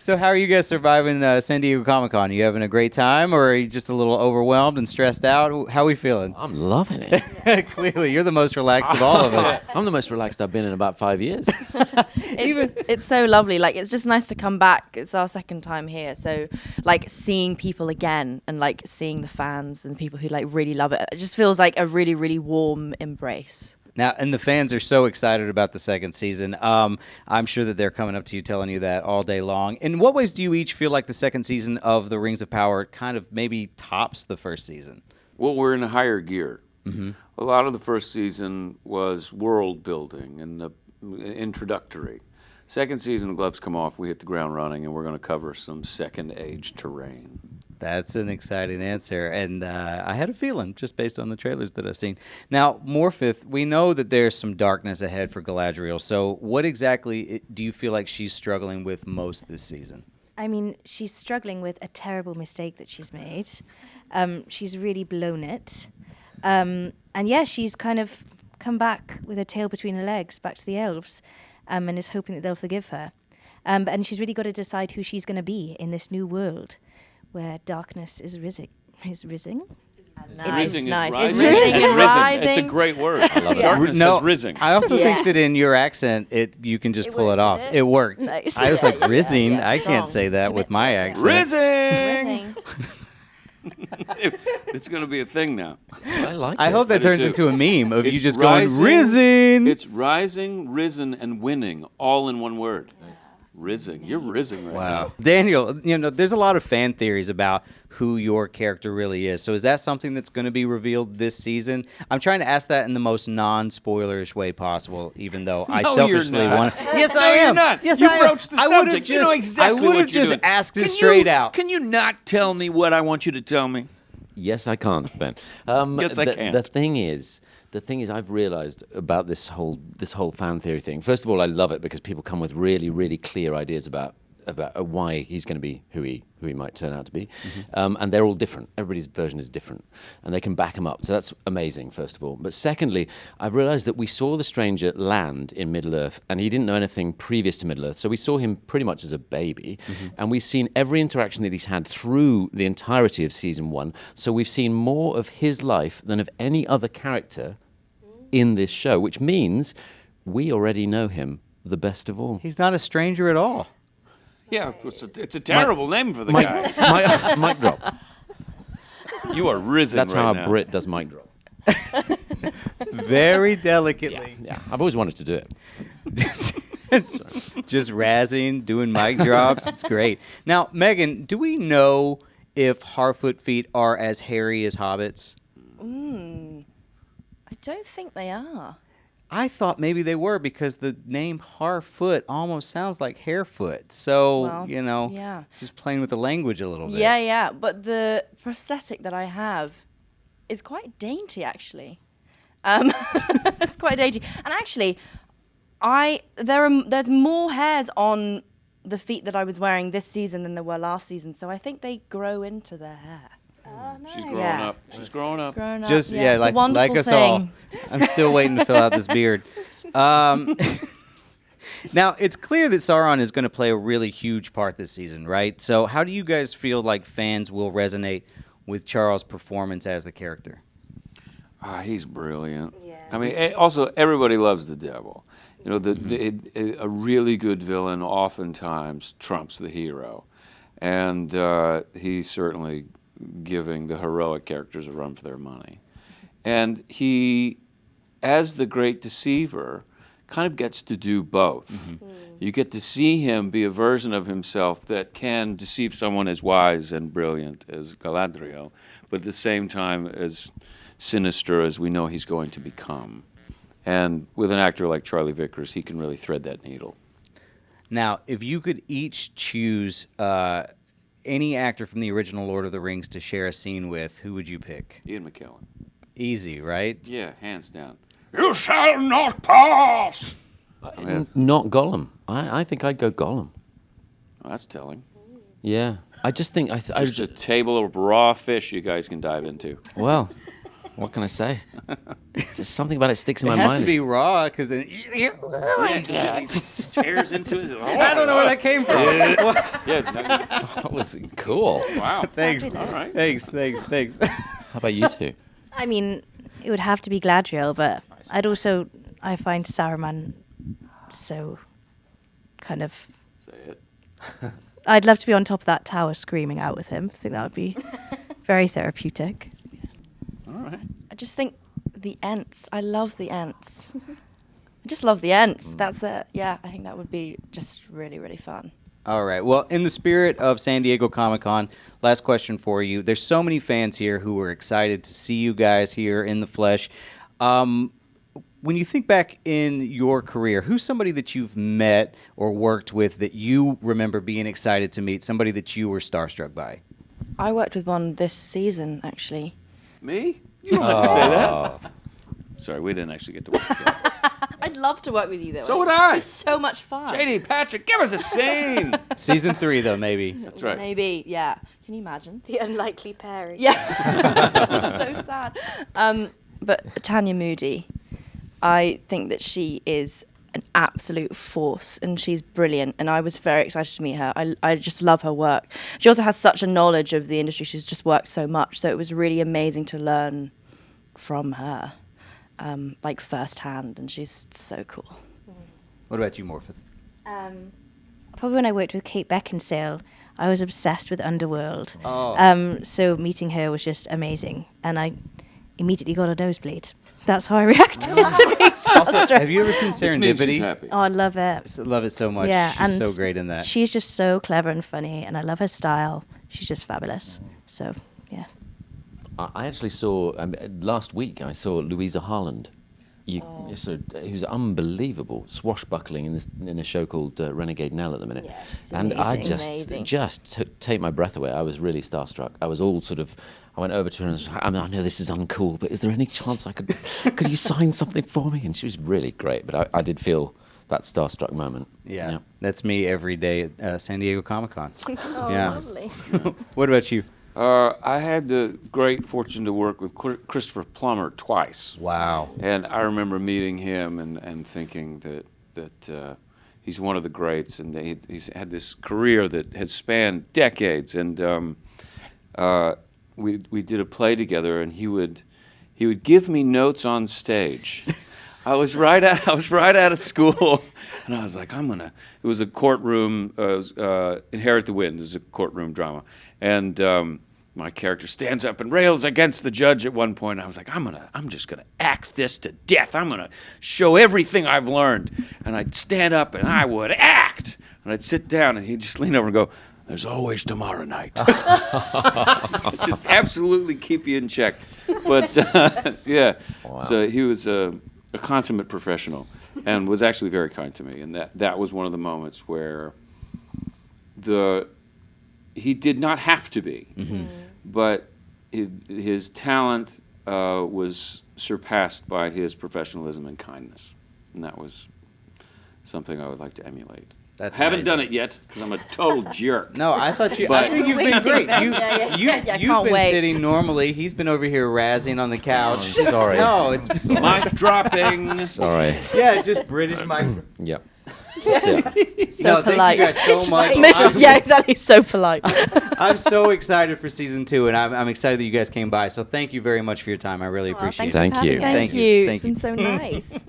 So how are you guys surviving San Diego Comic-Con? Are you having a great time, or are you just a little overwhelmed and stressed out? How are we feeling? I'm loving it. Clearly, you're the most relaxed of all of us. I'm the most relaxed I've been in about 5 years. It's so lovely. Like, it's just nice to come back. It's our second time here. So, like, seeing people again and, like, seeing the fans and the people who, like, really love it. It just feels like a really, really warm embrace. Now, and the fans are so excited about the second season. I'm sure that they're coming up to you telling you that all day long. In what ways do you each feel like the second season of the Rings of Power kind of maybe tops the first season? Well, we're in a higher gear. Mm-hmm. A lot of the first season was world building and introductory. Second season, the gloves come off, we hit the ground running, and we're going to cover some second age terrain. That's an exciting answer, and I had a feeling just based on the trailers that I've seen. Now, Morfydd, we know that there's some darkness ahead for Galadriel, so what exactly do you feel like she's struggling with most this season? I mean, she's struggling with a terrible mistake that she's made. She's really blown it. And yeah, she's kind of come back with her tail between her legs back to the elves, and is hoping that they'll forgive her. And she's really got to decide who she's going to be in this new world where darkness is rising. Nice. Rizzing nice. is It's rising. rising. It's Rising. It's a great word. I love it. Yeah. Darkness No, is rising. I also Yeah. think that in your accent, you can just It pull it works, off. did it? It worked. Nice. I was Yeah, like, rizzing? yeah, I can't strong. say that with my Yeah. accent. Rizzing! Rizzing. It's going to be a thing now. I like I it. hope that I do turns too. into a meme of you It's just rising- going, rizzing! It's rising, risen, and winning all in one word. Rizzing. You're rizzing right Wow. now. Daniel, there's a lot of fan theories about who your character really is. So is that something that's going to be revealed this season? I'm trying to ask that in the most non-spoilerish way possible, even though I No, selfishly you're not. want to. Yes, No, I am. you're not. Yes, You I am. broached the I would've subject. You know exactly I would have what you're just doing. asked it Can straight you- out. Can you not tell me what I want you to tell me? Yes, I can't, Ben. Yes, I can. The thing is, I've realized about this whole fan theory thing. First of all, I love it because people come with really, really clear ideas about why he's going to be who he might turn out to be, and they're all different. Everybody's version is different, and they can back him up. So that's amazing, first of all. But secondly, I've realized that we saw the stranger land in Middle-earth, and he didn't know anything previous to Middle-earth. So we saw him pretty much as a baby, and we've seen every interaction that he's had through the entirety of season 1. So we've seen more of his life than of any other character in this show, which means we already know him the best of all. He's not a stranger at all. Yeah, it's a terrible name for the guy. Mic drop. You are rizzing That's right how a now. Brit does mic drop. Very delicately. Yeah, I've always wanted to do it. Just razzing, doing mic drops. It's great. Now, Megan, do we know if Harfoot feet are as hairy as hobbits? I don't think they are. I thought maybe they were because the name Harfoot almost sounds like Harefoot. So, Well, yeah. just playing with the language a little bit. Yeah. But the prosthetic that I have is quite dainty, actually. It's quite dainty. And actually, there's more hairs on the feet that I was wearing this season than there were last season. So I think they grow into their hair. She's growing Yeah. up. She's growing up. Grown up. Just, it's a like wonderful us all. thing. I'm still waiting to fill out this beard. Now, it's clear that Sauron is going to play a really huge part this season, right? So how do you guys feel like fans will resonate with Charles' performance as the character? He's brilliant. Yeah. I mean, also everybody loves the devil. A really good villain oftentimes trumps the hero, and he's certainly giving the heroic characters a run for their money. And he, as the great deceiver, kind of gets to do both. You get to see him be a version of himself that can deceive someone as wise and brilliant as Galadriel, but at the same time as sinister as we know he's going to become. And with an actor like Charlie Vickers, he can really thread that needle. Now, if you could each choose any actor from the original Lord of the Rings to share a scene with, who would you pick? Ian McKellen. Easy, right? Yeah, hands down. You shall not pass! Not Gollum. I think I'd go Gollum. Oh, that's telling. Yeah. I just think Just a table of raw fish you guys can dive into. well, what can I say? Just something about it sticks in It my has mind. to be raw, because then... tears into it. I don't know where that came from. Yeah. That was cool. Wow. Thanks. Fabulous. All right. Thanks. How about you two? I mean, it would have to be Galadriel, but I find Saruman so kind of. Say it. I'd love to be on top of that tower screaming out with him. I think that would be very therapeutic. All right. I just think the Ents. I love the Ents. I just love the Ents. That's it. Yeah, I think that would be just really, really fun. All right. Well, in the spirit of San Diego Comic-Con, last question for you. There's so many fans here who are excited to see you guys here in the flesh. When you think back in your career, who's somebody that you've met or worked with that you remember being excited to meet, somebody that you were starstruck by? I worked with one this season, actually. Me? You don't have to say that. Sorry, we didn't actually get to work together. I'd love to work with you, though. So would I. It's so much fun. JD, Patrick, give us a scene. Season 3, though, maybe. That's right. Maybe, yeah. Can you imagine? The unlikely pairing. Yeah. So sad. But Tanya Moody, I think that she is an absolute force and she's brilliant. And I was very excited to meet her. I just love her work. She also has such a knowledge of the industry. She's just worked so much. So it was really amazing to learn from her, like firsthand. And she's so cool. What about you, Morfydd? Probably when I worked with Kate Beckinsale, I was obsessed with Underworld. Oh. So meeting her was just amazing. And I immediately got a nosebleed. That's how I reacted to being starstruck. Have you ever seen This means she's Serendipity? happy. Oh, I love it. I love it so much. Yeah, She's and so great in that. She's just so clever and funny, and I love her style. She's just fabulous. So, yeah. I actually saw last week. I saw Louisa Harland. Who's unbelievable, swashbuckling in a show called Renegade Nell at the minute, Yeah, she's and I amazing. just take my breath away. I was really starstruck. I was all sort of. I went over to her and was like, I know this is uncool, but is there any chance I could you sign something for me? And she was really great, but I did feel that starstruck moment. Yeah, that's me every day at San Diego Comic-Con. Oh, Yeah. lovely. What about you? I had the great fortune to work with Christopher Plummer twice. Wow. And I remember meeting him and thinking that he's one of the greats, and he's had this career that has spanned decades. And we did a play together, and he would give me notes on stage. I was right out of school, and I was like, it was a courtroom. Inherit the Wind is a courtroom drama, and my character stands up and rails against the judge at one point. I was like, I'm just gonna act this to death. I'm gonna show everything I've learned. And I'd stand up and I would act. And I'd sit down and he'd just lean over and go, "There's always tomorrow night." Just absolutely keep you in check. But yeah, Wow. So he was a consummate professional and was actually very kind to me. And that was one of the moments where he did not have to be. Mm-hmm. But his talent was surpassed by his professionalism and kindness, and that was something I would like to emulate. That's Haven't amazing. done it yet because I'm a total jerk. No, I thought you. I But- think you've been great. Yeah, You've can't been wait. sitting normally. He's been over here razzing on the couch. sorry. No, it's Mic dropping. Sorry. yeah, just British mic. Yep. That's it. So No, polite. thank you guys so much. Yeah, exactly. So polite. I'm so excited for season 2, and I'm excited that you guys came by. So thank you very much for your time. I really appreciate it. Thank you. Thank Thank you. you. Thank It's been so nice.